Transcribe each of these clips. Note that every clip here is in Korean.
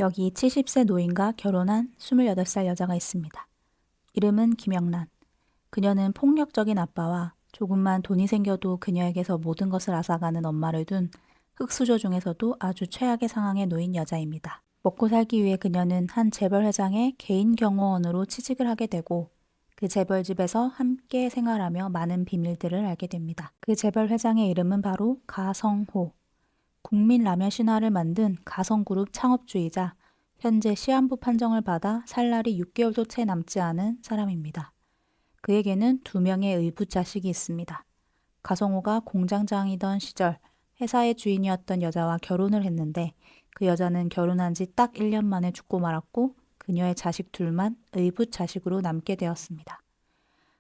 여기 70세 노인과 결혼한 28살 여자가 있습니다. 이름은 김영란. 그녀는 폭력적인 아빠와 조금만 돈이 생겨도 그녀에게서 모든 것을 앗아가는 엄마를 둔 흙수저 중에서도 아주 최악의 상황에 놓인 여자입니다. 먹고 살기 위해 그녀는 한 재벌 회장의 개인 경호원으로 취직을 하게 되고 그 재벌집에서 함께 생활하며 많은 비밀들을 알게 됩니다. 그 재벌 회장의 이름은 바로 가성호. 국민라면 신화를 만든 가성그룹 창업주이자 현재 시한부 판정을 받아 살 날이 6개월도 채 남지 않은 사람입니다. 그에게는 2명의 의붓 자식이 있습니다. 가성호가 공장장이던 시절 회사의 주인이었던 여자와 결혼을 했는데 그 여자는 결혼한 지 딱 1년 만에 죽고 말았고 그녀의 자식 둘만 의붓 자식으로 남게 되었습니다.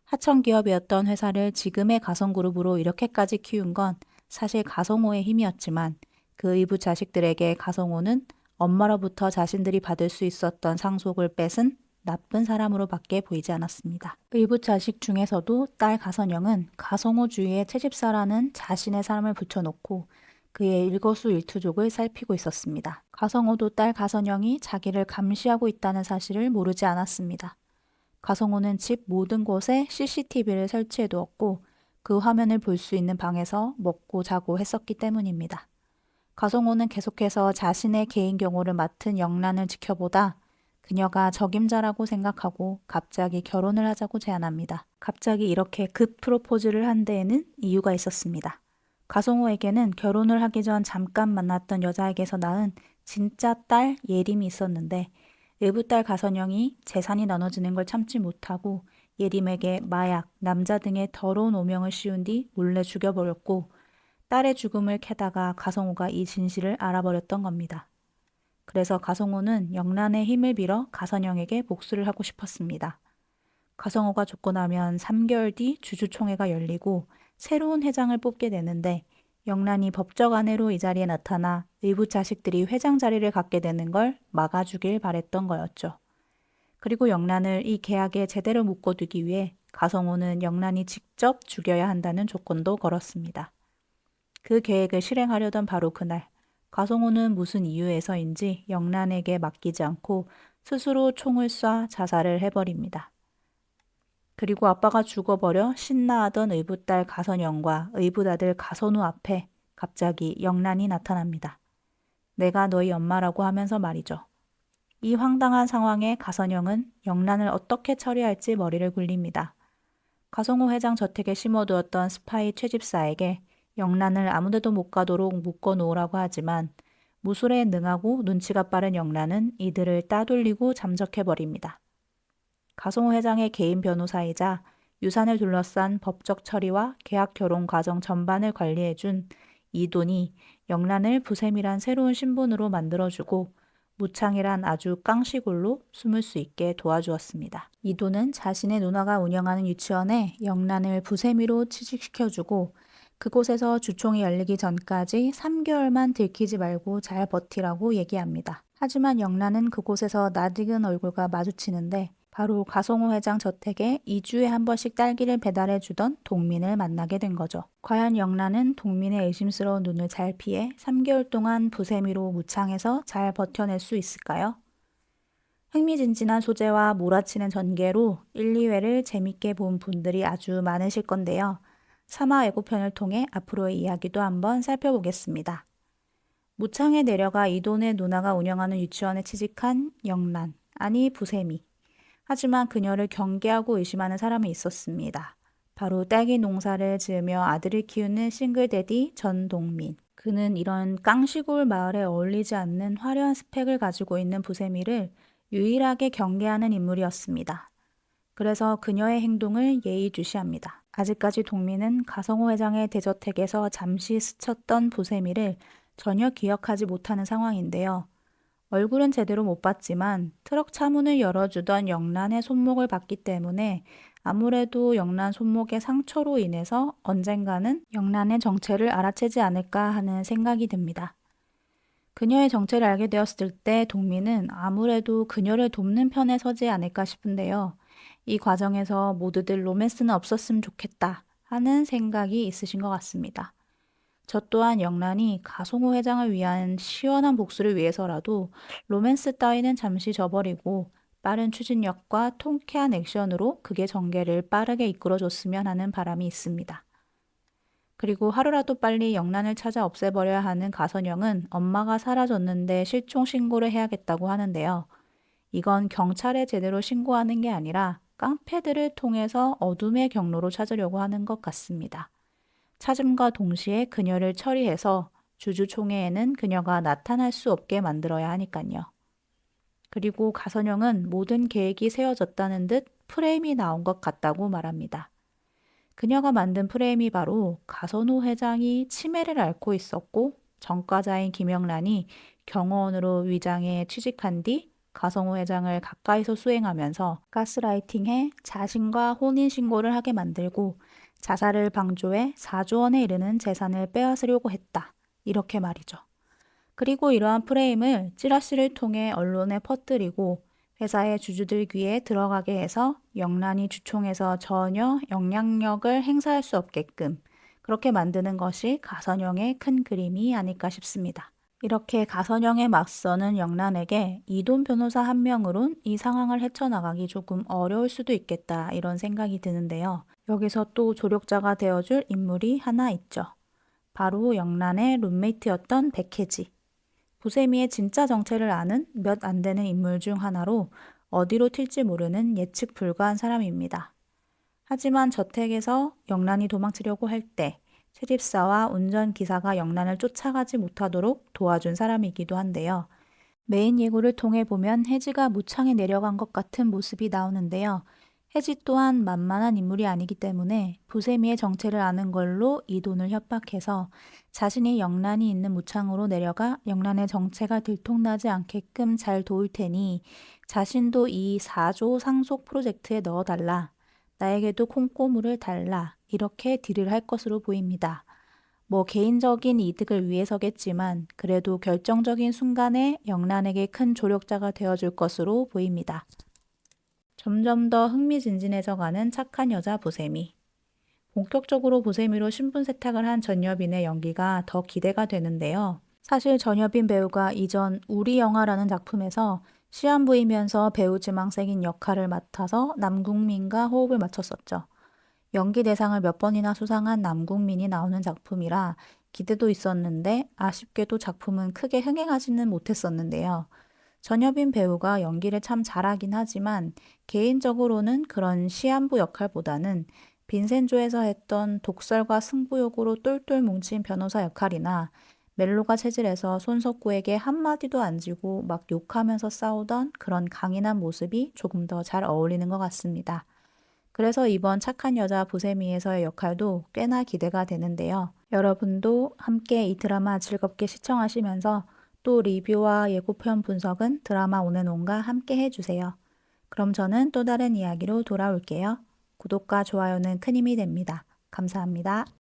하청기업이었던 회사를 지금의 가성그룹으로 이렇게까지 키운 건 사실 가성호의 힘이었지만 그 의붓 자식들에게 가성호는 엄마로부터 자신들이 받을 수 있었던 상속을 뺏은 나쁜 사람으로밖에 보이지 않았습니다. 의붓 자식 중에서도 딸 가선영은 가성호 주위에 채집사라는 자신의 사람을 붙여놓고 그의 일거수일투족을 살피고 있었습니다. 가성호도 딸 가선영이 자기를 감시하고 있다는 사실을 모르지 않았습니다. 가성호는 집 모든 곳에 CCTV를 설치해 두었고 그 화면을 볼 수 있는 방에서 먹고 자고 했었기 때문입니다. 가성호는 계속해서 자신의 개인 경호를 맡은 영란을 지켜보다 그녀가 적임자라고 생각하고 갑자기 결혼을 하자고 제안합니다. 갑자기 이렇게 급 프로포즈를 한 데에는 이유가 있었습니다. 가성호에게는 결혼을 하기 전 잠깐 만났던 여자에게서 낳은 진짜 딸 예림이 있었는데 외부딸 가선영이 재산이 나눠지는 걸 참지 못하고 예림에게 마약, 남자 등의 더러운 오명을 씌운 뒤 몰래 죽여버렸고 딸의 죽음을 캐다가 가성호가 이 진실을 알아버렸던 겁니다. 그래서 가성호는 영란의 힘을 빌어 가선영에게 복수를 하고 싶었습니다. 가성호가 죽고 나면 3개월 뒤 주주총회가 열리고 새로운 회장을 뽑게 되는데 영란이 법적 아내로 이 자리에 나타나 의붓 자식들이 회장 자리를 갖게 되는 걸 막아주길 바랬던 거였죠. 그리고 영란을 이 계약에 제대로 묶어두기 위해 가성호는 영란이 직접 죽여야 한다는 조건도 걸었습니다. 그 계획을 실행하려던 바로 그날, 가성호는 무슨 이유에서인지 영란에게 맡기지 않고 스스로 총을 쏴 자살을 해버립니다. 그리고 아빠가 죽어버려 신나하던 의붓딸 가선영과 의붓아들 가선우 앞에 갑자기 영란이 나타납니다. 내가 너희 엄마라고 하면서 말이죠. 이 황당한 상황에 가선영은 영란을 어떻게 처리할지 머리를 굴립니다. 가성호 회장 저택에 심어두었던 스파이 채집사에게 영란을 아무데도 못 가도록 묶어놓으라고 하지만 무술에 능하고 눈치가 빠른 영란은 이들을 따돌리고 잠적해버립니다. 가성호 회장의 개인 변호사이자 유산을 둘러싼 법적 처리와 계약 결혼 과정 전반을 관리해준 이돈이 영란을 부셈이란 새로운 신분으로 만들어주고 무창이란 아주 깡시골로 숨을 수 있게 도와주었습니다. 이돈은 자신의 누나가 운영하는 유치원에 영란을 부세미로 취직시켜주고 그곳에서 주총이 열리기 전까지 3개월만 들키지 말고 잘 버티라고 얘기합니다. 하지만 영란은 그곳에서 낯익은 얼굴과 마주치는데 바로 가성호 회장 저택에 2주에 한 번씩 딸기를 배달해주던 동민을 만나게 된 거죠. 과연 영란은 동민의 의심스러운 눈을 잘 피해 3개월 동안 부세미로 무창해서 잘 버텨낼 수 있을까요? 흥미진진한 소재와 몰아치는 전개로 1, 2회를 재밌게 본 분들이 아주 많으실 건데요. 3화 예고편을 통해 앞으로의 이야기도 한번 살펴보겠습니다. 무창에 내려가 이돈의 누나가 운영하는 유치원에 취직한 영란, 아니 부세미. 하지만 그녀를 경계하고 의심하는 사람이 있었습니다. 바로 딸기 농사를 지으며 아들을 키우는 싱글데디 전동민. 그는 이런 깡시골 마을에 어울리지 않는 화려한 스펙을 가지고 있는 부세미를 유일하게 경계하는 인물이었습니다. 그래서 그녀의 행동을 예의주시합니다. 아직까지 동민은 가성호 회장의 대저택에서 잠시 스쳤던 부세미를 전혀 기억하지 못하는 상황인데요. 얼굴은 제대로 못 봤지만 트럭 차문을 열어주던 영란의 손목을 봤기 때문에 아무래도 영란 손목의 상처로 인해서 언젠가는 영란의 정체를 알아채지 않을까 하는 생각이 듭니다. 그녀의 정체를 알게 되었을 때 동민은 아무래도 그녀를 돕는 편에 서지 않을까 싶은데요. 이 과정에서 모두들 로맨스는 없었으면 좋겠다 하는 생각이 있으신 것 같습니다. 저 또한 영란이 가성호 회장을 위한 시원한 복수를 위해서라도 로맨스 따위는 잠시 저버리고 빠른 추진력과 통쾌한 액션으로 극의 전개를 빠르게 이끌어줬으면 하는 바람이 있습니다. 그리고 하루라도 빨리 영란을 찾아 없애버려야 하는 가선영은 엄마가 사라졌는데 실종 신고를 해야겠다고 하는데요. 이건 경찰에 제대로 신고하는 게 아니라 깡패들을 통해서 어둠의 경로로 찾으려고 하는 것 같습니다. 찾음과 동시에 그녀를 처리해서 주주총회에는 그녀가 나타날 수 없게 만들어야 하니까요. 그리고 가선영은 모든 계획이 세워졌다는 듯 프레임이 나온 것 같다고 말합니다. 그녀가 만든 프레임이 바로 가선호 회장이 치매를 앓고 있었고 전과자인 김영란이 경호원으로 위장해 취직한 뒤 가성호 회장을 가까이서 수행하면서 가스라이팅해 자신과 혼인신고를 하게 만들고 자살을 방조해 4조 원에 이르는 재산을 빼앗으려고 했다. 이렇게 말이죠. 그리고 이러한 프레임을 찌라시를 통해 언론에 퍼뜨리고 회사의 주주들 귀에 들어가게 해서 영란이 주총에서 전혀 영향력을 행사할 수 없게끔 그렇게 만드는 것이 가선영의 큰 그림이 아닐까 싶습니다. 이렇게 가선영에 맞서는 영란에게 이돈 변호사 한 명으론 이 상황을 헤쳐나가기 조금 어려울 수도 있겠다 이런 생각이 드는데요. 여기서 또 조력자가 되어줄 인물이 하나 있죠. 바로 영란의 룸메이트였던 백혜지. 부세미의 진짜 정체를 아는 몇 안 되는 인물 중 하나로 어디로 튈지 모르는 예측 불가한 사람입니다. 하지만 저택에서 영란이 도망치려고 할 때 채집사와 운전기사가 영란을 쫓아가지 못하도록 도와준 사람이기도 한데요. 메인 예고를 통해 보면 혜지가 무창에 내려간 것 같은 모습이 나오는데요. 혜지 또한 만만한 인물이 아니기 때문에 부세미의 정체를 아는 걸로 이돈을 협박해서 자신이 영란이 있는 무창으로 내려가 영란의 정체가 들통나지 않게끔 잘 도울 테니 자신도 이 4조 상속 프로젝트에 넣어달라. 나에게도 콩고물을 달라. 이렇게 딜을 할 것으로 보입니다. 뭐 개인적인 이득을 위해서겠지만 그래도 결정적인 순간에 영란에게 큰 조력자가 되어줄 것으로 보입니다. 점점 더 흥미진진해져가는 착한 여자 보세미. 본격적으로 보세미로 신분 세탁을 한 전여빈의 연기가 더 기대가 되는데요. 사실 전여빈 배우가 이전 우리 영화라는 작품에서 시한부이면서 배우 지망생인 역할을 맡아서 남궁민과 호흡을 맞췄었죠. 연기 대상을 몇 번이나 수상한 남궁민이 나오는 작품이라 기대도 있었는데 아쉽게도 작품은 크게 흥행하지는 못했었는데요. 전여빈 배우가 연기를 참 잘하긴 하지만 개인적으로는 그런 시한부 역할보다는 빈센조에서 했던 독설과 승부욕으로 똘똘 뭉친 변호사 역할이나 멜로가 체질에서 손석구에게 한마디도 안 지고 막 욕하면서 싸우던 그런 강인한 모습이 조금 더 잘 어울리는 것 같습니다. 그래서 이번 착한 여자 보세미에서의 역할도 꽤나 기대가 되는데요. 여러분도 함께 이 드라마 즐겁게 시청하시면서 또 리뷰와 예고편 분석은 드라마 오는 온과 함께 해주세요. 그럼 저는 또 다른 이야기로 돌아올게요. 구독과 좋아요는 큰 힘이 됩니다. 감사합니다.